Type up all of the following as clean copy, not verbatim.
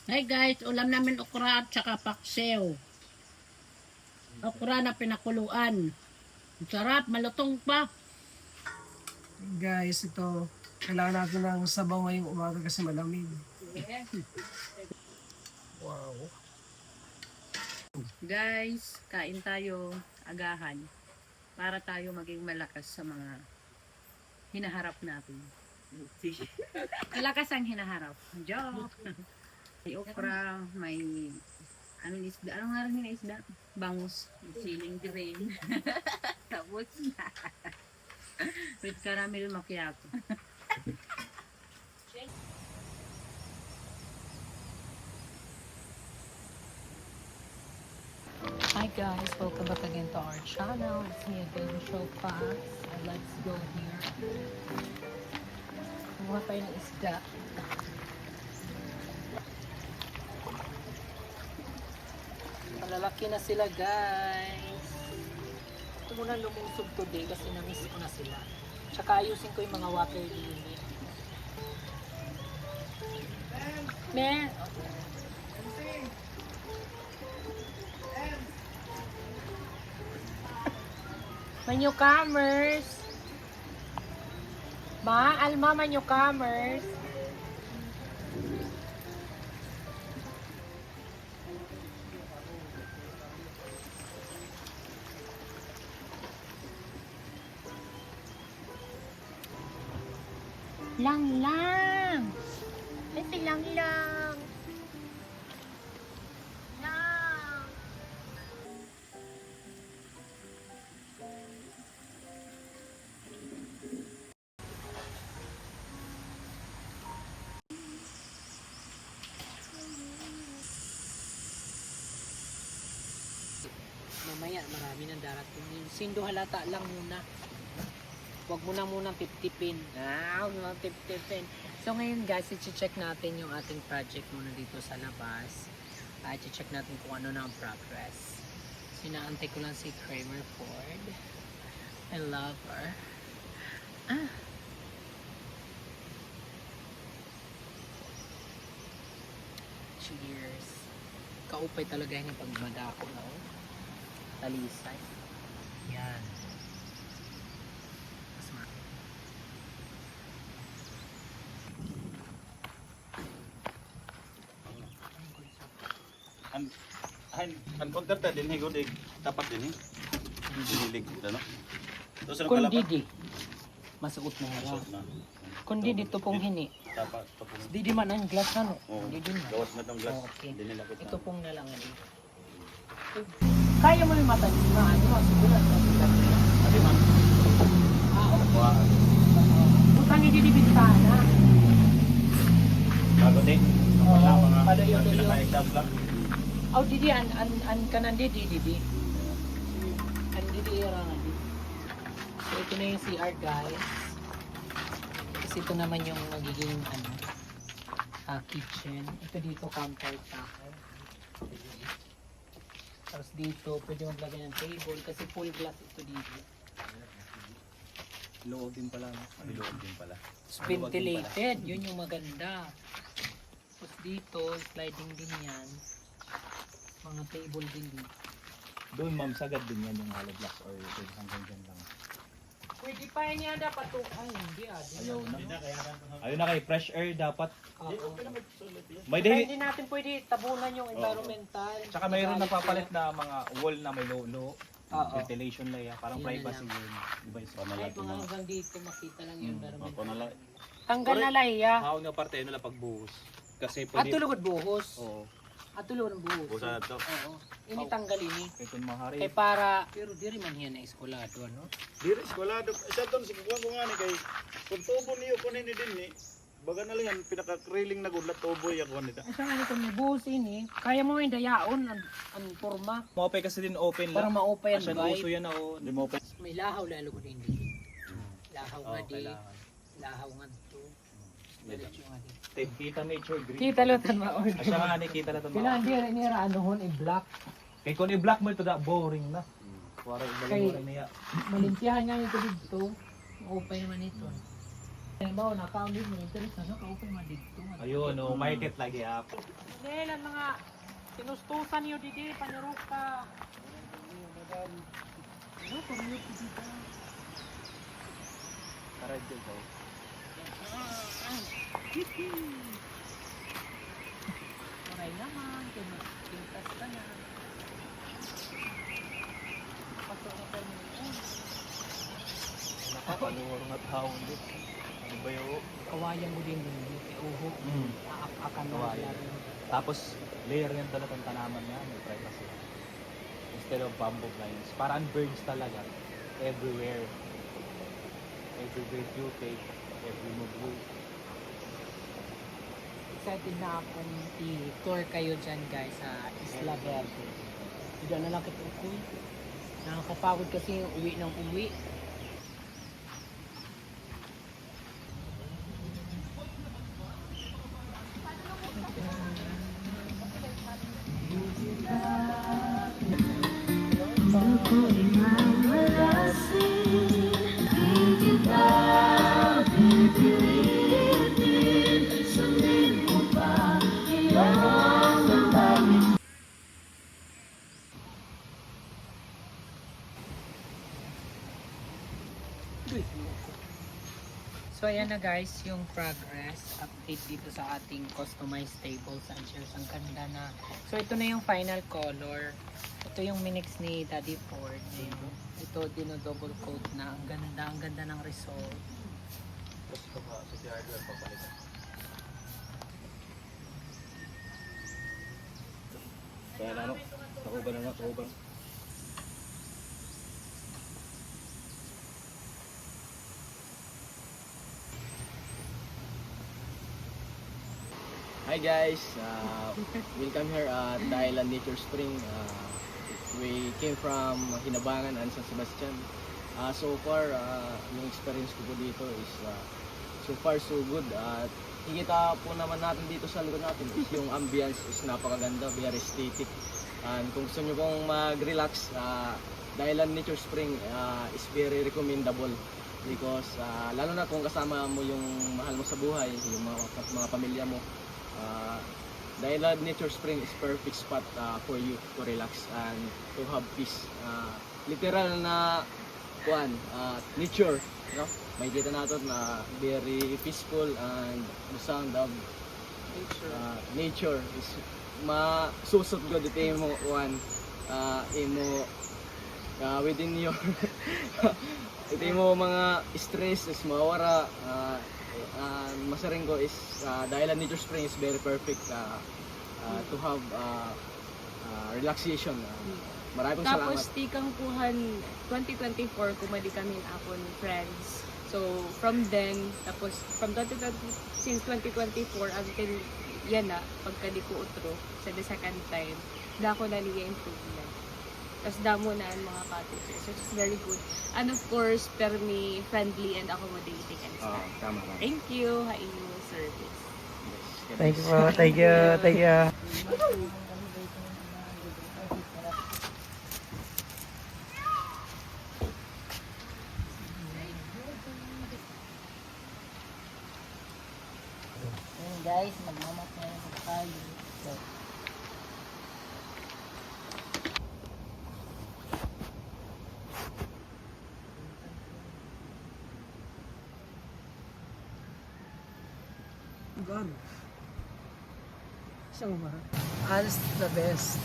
Hey guys, ulam namin okra at saka paksiw. Okra na pinakuluan. Ang sarap, malutong pa. Guys, ito, kailangan natin ng sabaw ngayong umaga kasi malamig. Wow. Guys, kain tayo agahan para tayo maging malakas sa mga hinaharap natin. Malakas ang hinaharap. Joke! May okra, may anong isda? Anong nga rin yung isda? Bangus. Siling drain. Tapos na. With caramel macchiato. Hi guys, welcome back again to our channel. It's me again, Michelle Fox. And let's go here. Kumuha tayo ng isda. Malalaki na sila guys. Ito muna lumusog today kasi na-miss ko na sila. Tsaka ayusin ko yung mga water lily. Men! My newcomers! Ma, Alma, my newcomers! Lang! Ito lang! Lang! Mamaya marami nang darating. Sindo halata lang muna. Huwag mo na munang tip-tipin. Huwag mo nang tip-tipin. So ngayon guys, i-check natin yung ating project muna dito sa labas. I-check natin kung ano na ang progress. Sinaantay ko lang si Kramer Ford. I love her. Cheers. Kaupay talaga yung pagmadako na oh. Talisay. Yan. Ang kontrata din higo dig tapat din dinilig ano. Terus Kundi di. Masuot na hara. na. Kundi dito pong hini. Tapat to pong. Di man ang glass ano. Oh, Di din na. gawas na tong glass. Okay. Dinilakot Ito na. pong nalangan dito. Kaya mo yung mata na ano, siguro na sila. Adi man. Wa Utang hindi di bintana. bago din. Oo, Wala mga padayo-dayo. pinaka-exam lang. Aw didi an kanan di di. An didi era nga di. So ito na yung CR guys. Kasi ito naman yung magiging ano kitchen. Ito dito counter top. Tapos dito pwede maglagay ng table kasi full glass ito dito. Loob din pala. Loob din pala. It's ventilated, yun yung maganda. Tapos dito, sliding din yan. Mga table din dito. Doon ma'am sagad din yan yung hollow blocks or hanggang dyan lang. Pwede pa yan yan dapat to. Ay, hindi Ayaw na. Ayaw na kay fresh air dapat. May Kaya dahi. hindi natin pwede tabunan yung environmental. Tsaka mayroon napapalit na mga wall na may low Oo. ventilation layer, parang Yun na privacy lang. yun. Diba yung Kahit mga hanggang dito makita lang yung environmental. Ako na lang. Tanggal na lahiya. Mahawag na parte nila pagbuhos. Kasi At pwede. tulugod buhos. Oo. At tulugod buhos. Busa na to. Oo. Ini tanggal ini. Kaya kung mahari. Kaya para, pero diri man yan na eskolado, ano? Diri, eskwalado. Isa doon, siguro ko nga ni kay. Kung tubo niyo ko ni din ni. Baga na lang yan, pinaka-krilling na gudlat tubo yung ako nita. Isa nga nito may buhos ini. Kaya mo yung dayaon, ang forma. Maupay kasi din open Para lang. ma-open Kasi ba? uso yan na o. Di mo open. May lahaw lalo ko din dito. Lahaw nga di. kailangan. Lahaw nga to. Diretso nga di. Kita nature green. Kita lutan ma-order. Asya nga ni, kita na ito. Kailangan di rin nira anuhon i-black. Kaya kung i-block mo ito, boring na. Para Kay- ibalik mo rin niya. Malimpiyahan nga nito dito. Open naman ito. Halimbawa, nakaunod mo, interest na, nakaupay madito. Ayun, no, market lagi up. Hindi, lang mga sinustusan niyo didi, paniruka. Ano, pamilyo po dito. Tara dito. Maray naman, tintas ka na. Pasok na tayo mo. Nakapaluwar nga taon din. Ano ba yun? Kawayan mo din yung uho. Aapakan mo. Kawayan. Tapos, layer yan talagang tanaman niya. May privacy. Instead of bamboo blinds. Parang birds talaga. Everywhere. Everywhere you take. Every move you. Excited na akong i-tour kayo dyan guys sa Isla Verde. Diyan na lang kita ukoy. Nakakapagod kasi yung uwi ng uwi. So ayan na guys, yung progress update dito sa ating customized tables and chairs. Ang ganda na. So ito na yung final color. Ito yung minix ni Daddy Ford. Ito double coat na. Ang ganda ng result. Tapos sa hardware papalitan. Kaya na ano, takuban na nga, takuban. Hi guys, welcome here at the Island Nature Spring. We came from Hinabangan and San Sebastian. So far, yung experience ko po dito is so far so good. At higita po naman natin dito sa lugar natin is yung ambience is napakaganda, very aesthetic. And kung gusto nyo pong mag-relax, the Island Nature Spring is very recommendable. Because lalo na kung kasama mo yung mahal mo sa buhay, yung mga pamilya mo, the Island Nature Spring is perfect spot for you to relax and to have peace. Literal na nature, no? May kita natin na very peaceful and the sound of nature is masusot ko dito mo imo within your ito mo mga stress is mawara. Masaring ko is the Island Nature Spring is very perfect to have relaxation. Maraming salamat. Tapos tikang kuhan 2024 kumadi kami akon friends. So from then tapos from 2020 since 2024 until yan na pagkadi ko utro sa the second time dako na niya improvement. Tapos damo na ang mga cottages. So it's very good. And of course, permi friendly and accommodating and stuff. Tama. Thank you, hainyo service. Thank you po. Thank you. Thank you. Guys, magmamat na yung tayo. God. Siya mo ba? Al's the best.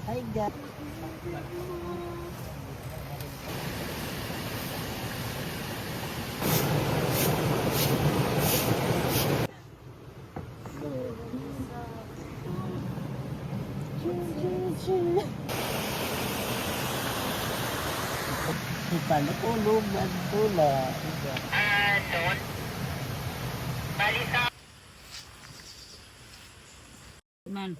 Hi guys. Paano po lumad tula? Man.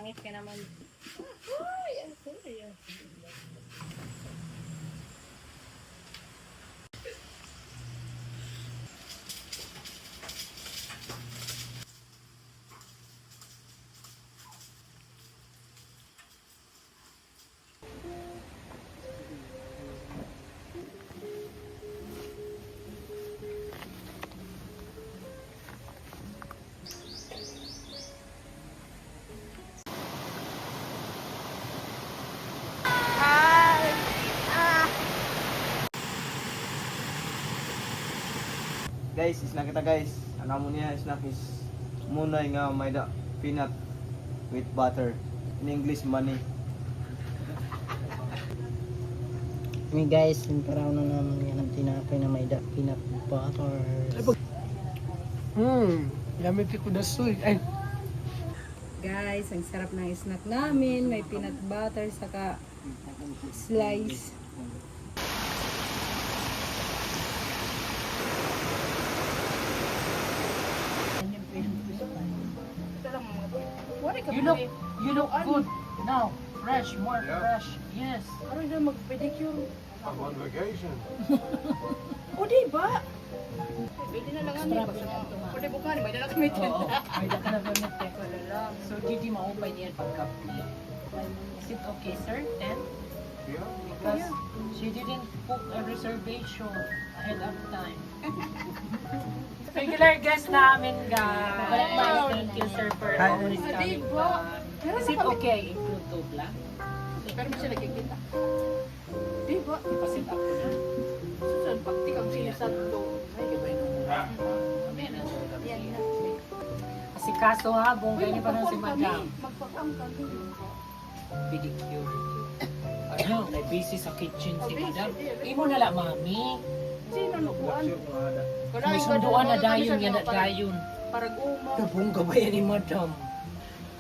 Pangit ka naman. Guys, snack kita guys. Ano mo niya snack is munay nga may da peanut with butter. In English, money. Hey guys, nagkaraw na naman yan ang tinapay na may peanut butter. Yummy pico da soy. Ay, Guys, ang sarap ng snack namin. May peanut butter, saka slice. You look good now. Fresh, more fresh. Yes. Parang na mag-pedicure. I'm on vacation. O, diba? Pwede na lang ang iba. Pwede bukan, may dala kami dyan. Oo, may daka na gamit eh. So, Gigi, maupay niyan pagkapi. Is it okay, sir? 10? Yeah. Because she didn't book a reservation ahead of time. Regular guest namin, guys. Thank you, sir, for always coming back. Is it okay if YouTube lang? Pero mo siya nagkikita. Diba? Ipasit up ko na. Susan, pagtik ang sinasadto. Kasi kaso ha, bongga niya pa lang si Madam. Magpapang kami. Pedicure. Ano, may busy sa kitchen si Madam. Imo na lang, mami. Sino nukuan? May sunduan na dayon, yan na dayon. Para guma. Bongga ba yan ni Madam?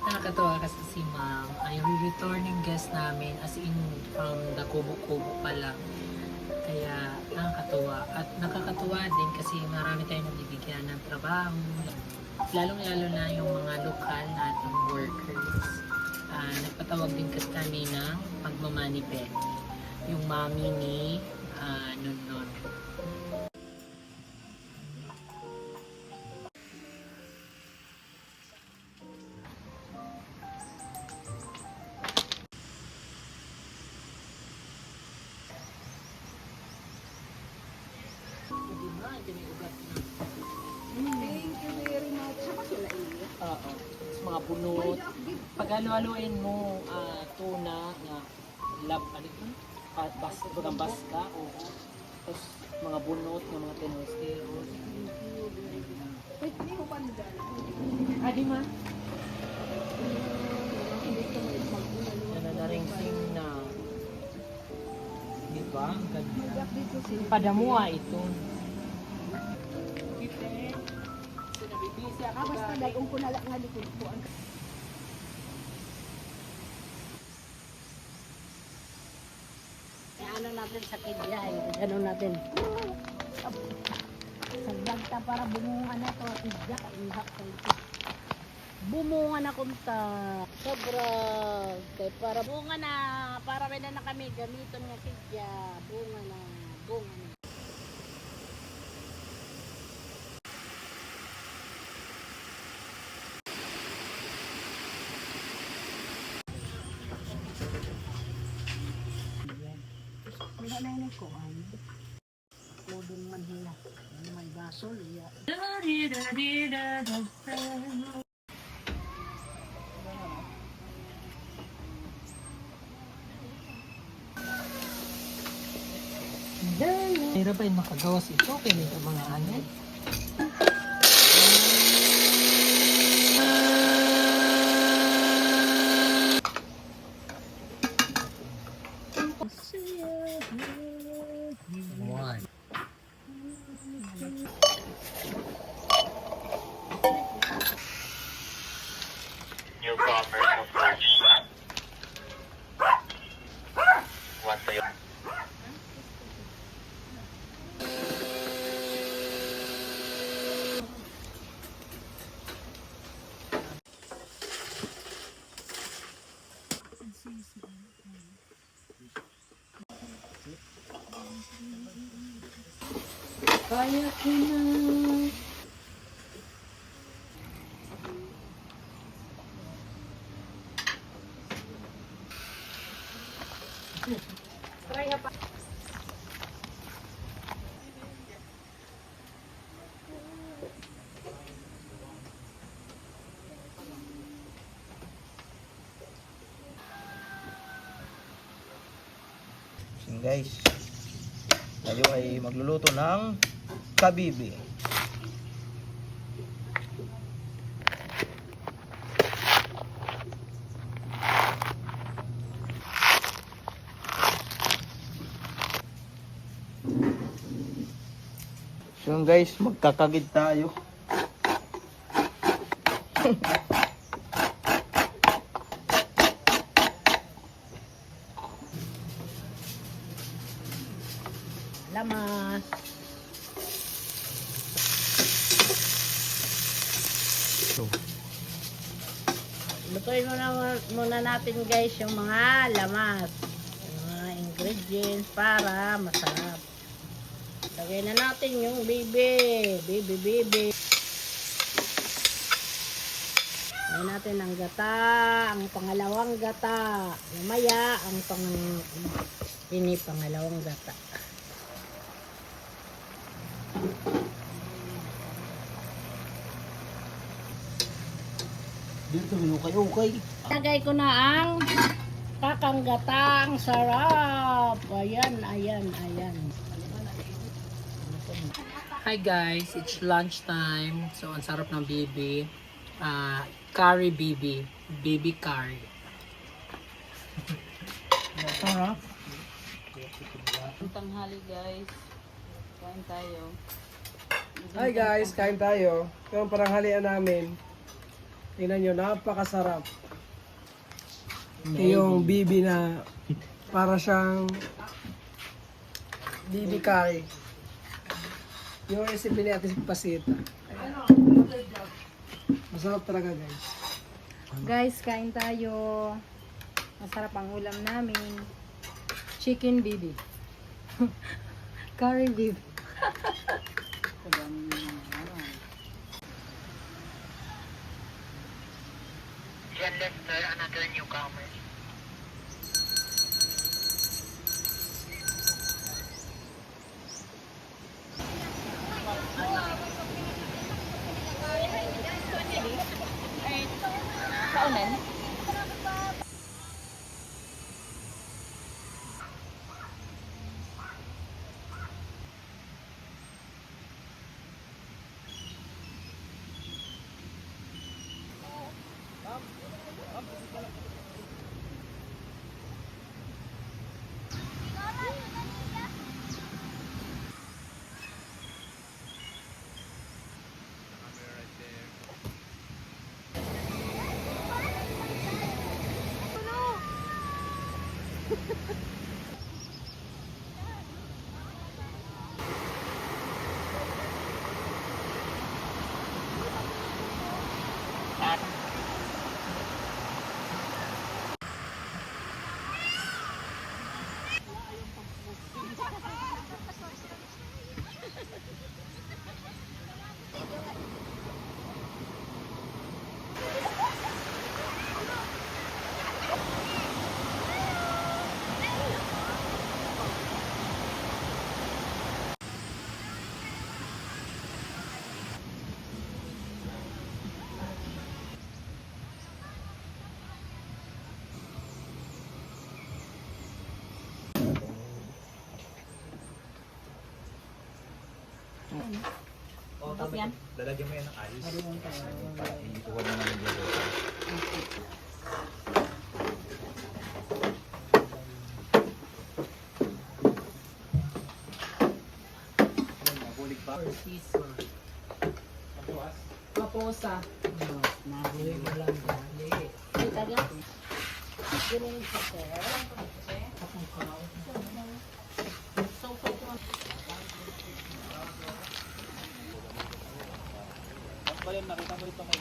Nakakatawa kasi si Ma'am ay returning guest namin as in from the Kubo-Kubo pa lang. Kaya nakakatuwa. At nakakatuwa din kasi marami tayong nabibigyan ng trabaho. Lalong-lalo na yung mga lokal nating workers. Nagpatawag din kasi kami ng pagmamanipet. Yung mami ni Nunun. Thank you very much. Saka sila iya. Oo. Tapos mga bunot. Pag halo-haloin mo, tuna na lab, ano ito? Bagang baska. Oo. Tapos mga bunot na mga tenosero. Wait, hindi ko pa nadala. Di ma? Nananaringsing na. Di ba? Ang ganda. Padamua ito. Basta dagong ko na lang nga likod ko. Ano natin sa kidya, ano natin. Sagbagta para bumunga na to, kidya, kaihak sa ito. Bumunga na kunta. Sobra. Kaya para bunga na, para may na kami gamiton nga kidya. Bunga na, bunga na. Wala na yun ko. Kodong Manila. May gasol. Hirap pa yung makagawas ito. Kaya nito mga ano. One. New commerce approach. What for you? Kaya ko na. So guys, tayo ay magluluto ng kabibi. So guys, magkakagid tayo. Lamas. Lutuin muna natin guys yung mga lamas. Yung mga ingredients para masarap. Lagay na natin yung bibi. Bibi. Lagay natin ang gata, ang pangalawang gata. Mamaya ang pangalawang gata. Dito ukay. Lagay ko na ang kakanggatang sarap. Ayan. Hi guys, it's lunchtime. So ang sarap ng bibi. Curry bibi. Bibi curry. Sarap. Tanghali guys. Kain tayo. Hi guys, kain tayo. Ito ang paranghalian namin. Tingnan nyo, napakasarap. Ito yung bibi na para siyang bibi curry. Yung recipe ni Ate Pasita. Masarap talaga guys. Guys, kain tayo. Masarap ang ulam namin. Chicken bibi. Curry bibi. Jen Lester, another newcomer. Kaunan. Oh, tama yan. Lalagyan mo yan ng ice. Ikuha mo naman dito. Nabulig pa. Paposa. Nahuli mo lang dali. Bayan, nakita mo rito may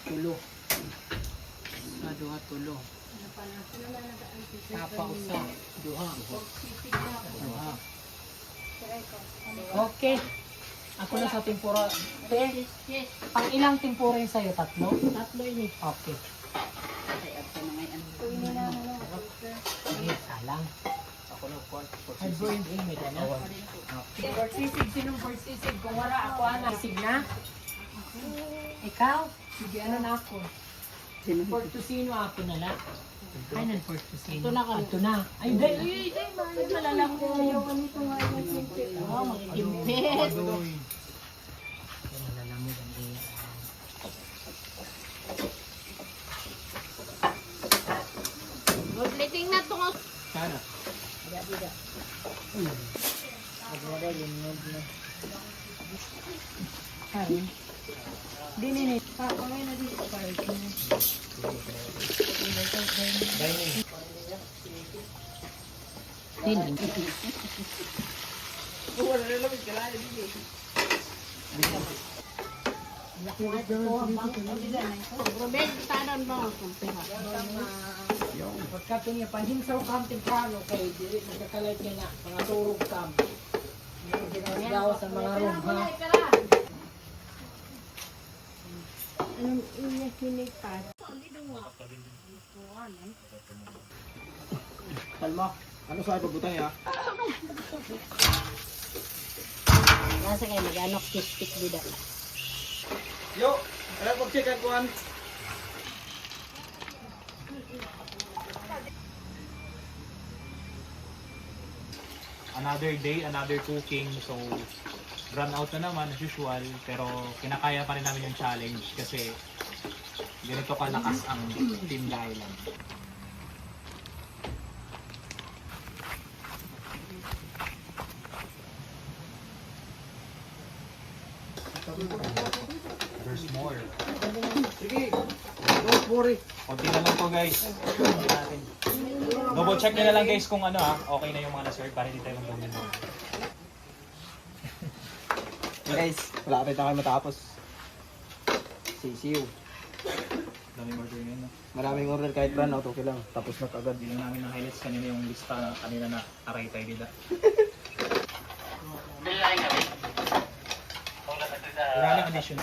tulo. Sa duha tulo. Tapa usa, duha. Duha. Okay. Ako na sa tempura. Te, pang ilang tempura yung sa'yo? Tatlo? Tatlo ini. Okay. Sige, salang. Ako na po. Hard-boiled egg, may gana. Okay. Pork-sisig, sinong pork-sisig? Kung wala ako, sig na? Ikaw? Sige, ano na ako? Pork tocino ako na lang. Ay, nan pork tocino. Ito na ka. Ito na. Ay, dahil. Malalang ko yung ganito nga yung simpit. Oh, magkimpit. Alam mo, ganda yan. Magliting na ito nga. Sana. Ay. Dinini. Kamay na dito. Dini. Robert, tanan mo ako. Pagka niya panhimsaw kam temprano kay dili magkakalit niya na mga turog kam. Ginagawa sa mga room ha. Anong inya kinipat? Kalma. Ano sa ipabutan niya? Nasa kayo mag-anok kiss-kiss bida. Yo! Alam ko check ang kuhan. Another day, another cooking. So, run out na naman as usual. Pero kinakaya pa rin namin yung challenge kasi ganito kalakas ang Team Dailan. There's more. Sige. Don't worry. Konti na lang to guys. Konti natin. Double check nyo na lang guys kung ano okay na yung mga na-serve para hindi tayo mag-double mo. Guys, wala rin tayo matapos. Sisiw. Dami order ngayon. No? Maraming order kahit brand out, okay lang. Tapos na kagad. Hindi lang namin na-highlights kanina yung lista na kanina na aray tayo dito. Wala nang addition.